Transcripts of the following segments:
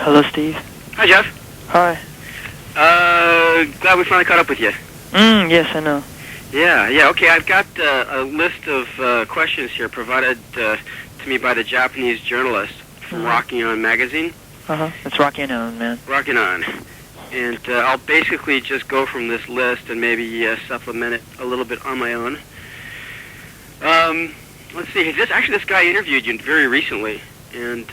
Hello, Steve. Hi, Jeff. Hi. Glad we finally caught up with you. Yes, I know. Yeah, okay. I've got a list of questions here provided to me by the Japanese journalist from Rocking On magazine. It's Rocking On, man. Rocking On. And I'll basically just go from this list and maybe supplement it a little bit on my own. Let's see. This guy interviewed you very recently, and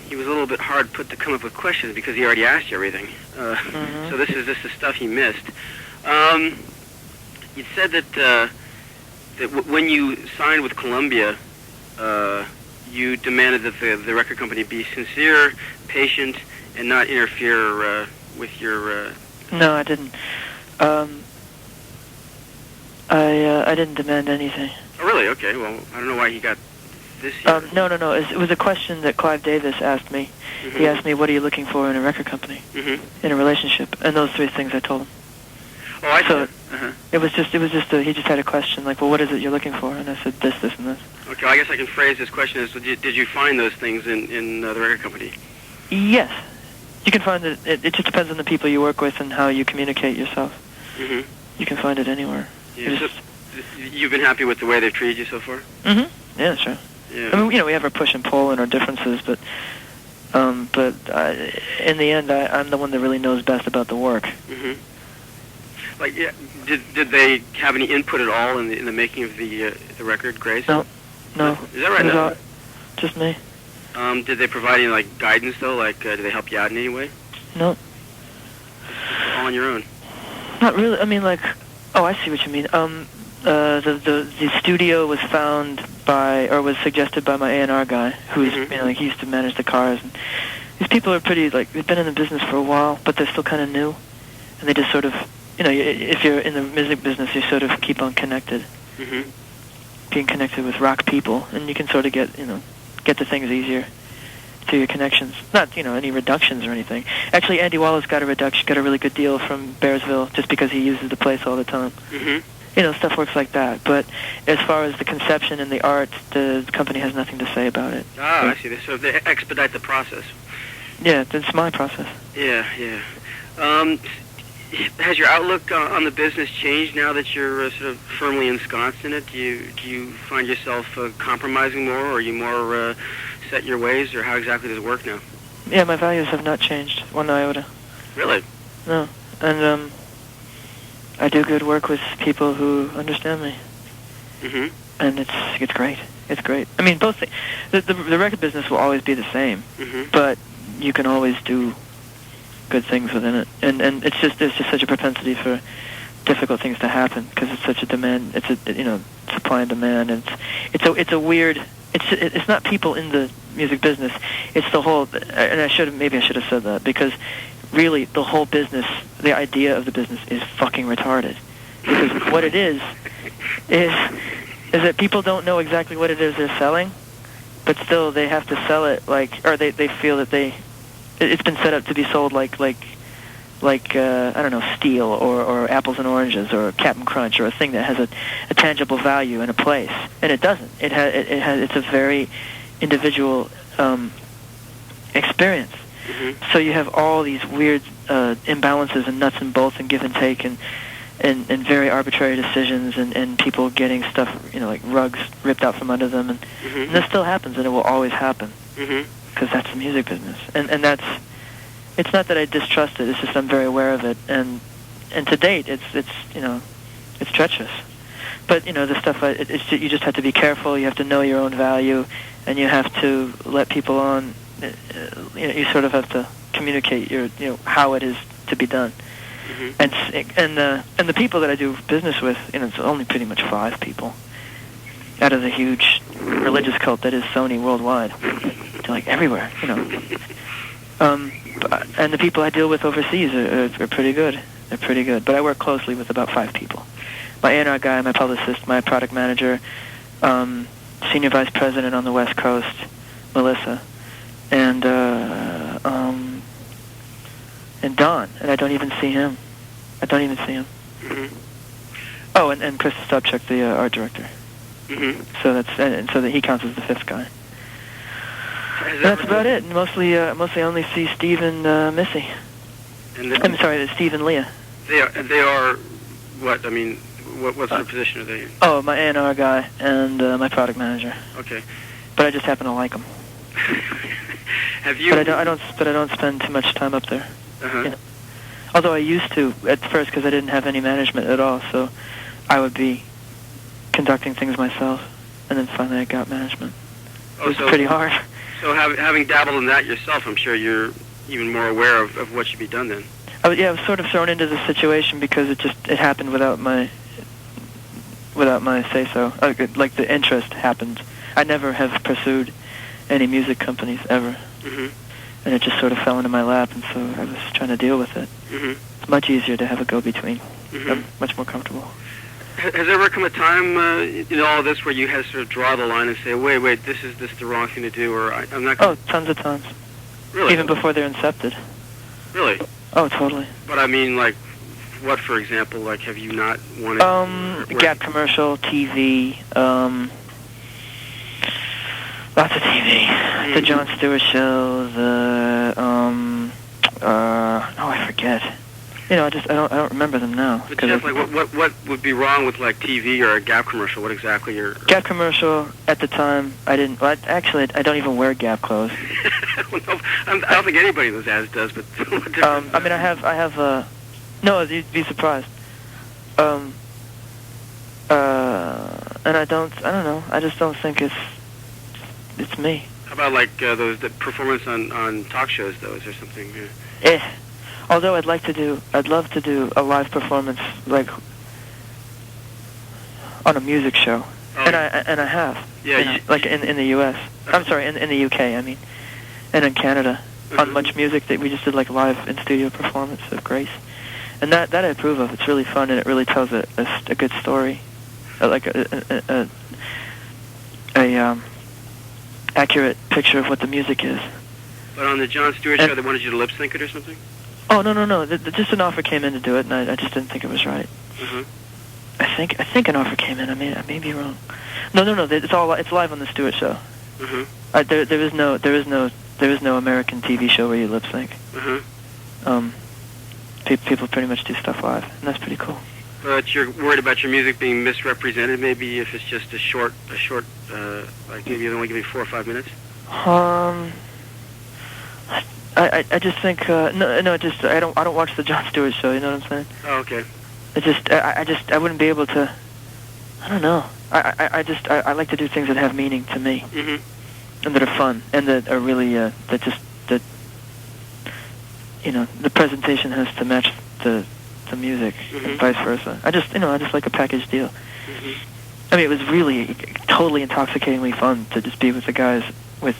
he was a little bit hard put to come up with questions because he already asked you everything. So this is just the stuff he missed. You said that when you signed with Columbia, you demanded that the record company be sincere, patient, and not interfere with your... No, I didn't. I didn't demand anything. Oh, really? Okay. Well, I don't know why he got this here. No. It was a question that Clive Davis asked me. He asked me, what are you looking for in a record company? In a relationship. And those three things I told him. Oh, I see. So it was just he just had a question like, well, what is it you're looking for? And I said this, and this. Okay, I guess I can phrase this question as, did you find those things in the record company? Yes. You can find it. It just depends on the people you work with and how you communicate yourself. You can find it anywhere. Yeah, so you've been happy with the way they've treated you so far? Yeah, sure. Yeah. I mean, we have our push and pull and our differences, but in the end, I'm the one that really knows best about the work. Like, yeah, did they have any input at all in the making of the record, Grace? No. Is that right? No. Just me. Did they provide any guidance though? Did they help you out in any way? No. All on your own. Not really. I mean, oh, I see what you mean. The studio was found was suggested by my A&R guy, who's he used to manage the cars. And these people are pretty they've been in the business for a while, but they're still kind of new, and they just sort of if you're in the music business, you sort of keep on connected, being connected with rock people, and you can sort of get to things easier through your connections. Not any reductions or anything. Actually, Andy Wallace got a really good deal from Bearsville just because he uses the place all the time. Stuff works like that. But as far as the conception and the art, the company has nothing to say about it. Ah, I see. So they expedite the process. Yeah, that's my process. Yeah. Has your outlook on the business changed now that you're sort of firmly ensconced in it? Do you find yourself compromising more, or are you more set in your ways, or how exactly does it work now? Yeah, my values have not changed one iota. Really? No, and I do good work with people who understand me. And it's great. It's great. I mean, both the record business will always be the same, but you can always do good things within it, and there's just such a propensity for difficult things to happen because it's such a demand. It's supply and demand, and it's a weird. It's not people in the music business. It's the whole. And maybe I should have said that because really the whole business, the idea of the business is fucking retarded. Because what it is that people don't know exactly what it is they're selling, but still they have to sell it or they feel that it's been set up to be sold like I don't know, steel or apples and oranges or Captain Crunch or a thing that has a tangible value in a place, and it doesn't. It's a very individual experience. So you have all these weird imbalances and nuts and bolts and give and take and very arbitrary decisions and people getting stuff like rugs ripped out from under them and this still happens and it will always happen. Because that's the music business, and it's not that I distrust it. It's just I'm very aware of it, and to date, it's treacherous. But the stuff you just have to be careful. You have to know your own value, and you have to let people on. You sort of have to communicate your how it is to be done, and the people that I do business with, it's only pretty much 5 people out of the huge religious cult that is Sony worldwide. They're everywhere, and the people I deal with overseas are pretty good. They're pretty good. But I work closely with about 5 people. My A&R guy, my publicist, my product manager, senior vice president on the West Coast, Melissa, and Don. And I don't even see him. Oh, and Chris Stopchuk, the art director. So that he counts as the 5th guy. That's about it. Mostly only see Steve and Missy. I'm sorry, Steve and Leah. They are what? I mean, what's their position? Are they? Oh, my A&R guy and my product manager. Okay. But I just happen to like them. Have you? But I don't spend too much time up there. Uh-huh. You know? Although I used to at first because I didn't have any management at all, so I would be conducting things myself, and then finally I got management. It was pretty hard. So having dabbled in that yourself, I'm sure you're even more aware of what should be done then. I was sort of thrown into the situation because it happened without my say so. Like the interest happened. I never have pursued any music companies ever. Mm-hmm. And it just sort of fell into my lap, and so I was trying to deal with it. Mm-hmm. It's much easier to have a go-between. Mm-hmm. I'm much more comfortable. Has there ever come a time in all of this where you had to sort of draw the line and say, wait, this is the wrong thing to do, or I'm not gonna... Oh, tons of times. Really? Even before they're incepted. Really? Oh, totally. But I mean, like, what, for example, like, have you not wanted... Gap commercial, TV, lots of TV. Mm-hmm. The Jon Stewart Show, I forget. You know, I don't remember them now. But Jeff, like, what would be wrong with, like, TV or a Gap commercial? What exactly are... Gap commercial, at the time, I didn't... Well, actually, I don't even wear Gap clothes. Well, no, I don't think anybody in those ads does, but... I mean, I have, no, you'd be surprised. And I don't know, I just don't think it's me. How about, like, the performance on talk shows, though? Is there something... Although I'd love to do a live performance, like, on a music show. Oh, and I have. Yeah. You know, like in the U.S. I'm sorry, in the U.K., I mean. And in Canada. Mm-hmm. On Much Music, we just did, like, live in-studio performance of Grace. And that I approve of. It's really fun, and it really tells a good story. Like a accurate picture of what the music is. But on the Jon Stewart show, they wanted you to lip sync it or something? Oh, no. Just an offer came in to do it, and I just didn't think it was right. Mm-hmm. I think an offer came in. I may be wrong. No. It's live on the Stewart show. Mm-hmm. There is no American TV show where you lip sync. Mm-hmm. People pretty much do stuff live, and that's pretty cool. But you're worried about your music being misrepresented, maybe if it's just a short, like maybe they only give you 4 or 5 minutes. I just think I don't watch the Jon Stewart show. You know what I'm saying? Oh, okay. I wouldn't be able to. I don't know. I like to do things that have meaning to me, mm-hmm. and that are fun, and that are really that you know, the presentation has to match the music, mm-hmm. and vice versa. I just like a package deal. Mm-hmm. I mean, it was really totally intoxicatingly fun to just be with the guys with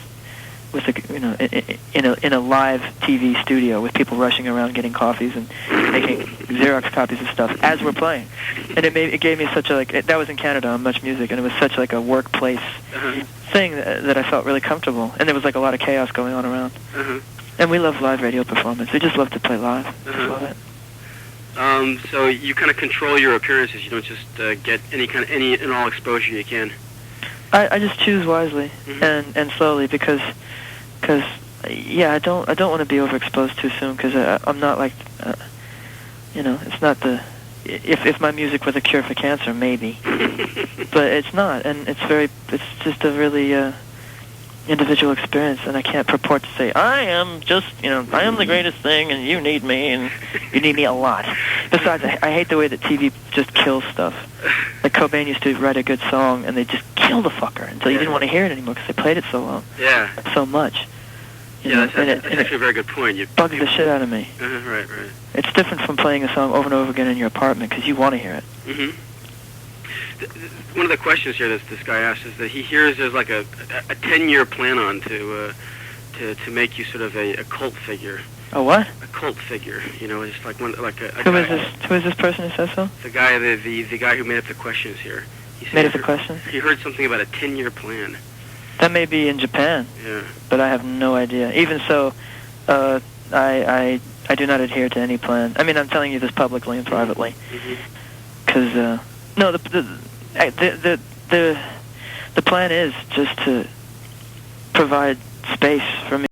in a live TV studio with people rushing around getting coffees and making Xerox copies of stuff as we're playing. And it gave me such a that was in Canada on Much Music, and it was such like a workplace thing that I felt really comfortable. And there was like a lot of chaos going on around. And we love live radio performance. We just love to play live. Just love it. So you kind of control your appearances. You don't just get any and all exposure you can. I just choose wisely and slowly because I don't want to be overexposed too soon because I'm not like it's not the if my music was a cure for cancer, maybe, but it's not, and it's just a really individual experience, and I can't purport to say I am the greatest thing, and you need me, and you need me a lot. Besides, I hate the way that TV just kills stuff. Like Cobain used to write a good song, and they just kill the fucker until you didn't want to hear it anymore because they played it so long, so much. That's actually a very good point. It bugs the shit out of me. Right. It's different from playing a song over and over again in your apartment because you want to hear it. One of the questions here that this guy asked is that he hears there's like a 10-year plan on to make you sort of a cult figure. A what? A cult figure. You know, it's like Who is this person who says so? The guy, the guy who made up the questions here. Made up the questions? He heard something about a 10-year plan. That may be in Japan. Yeah. But I have no idea. Even so, I do not adhere to any plan. I mean, I'm telling you this publicly and privately. Because no, the plan is just to provide space for me.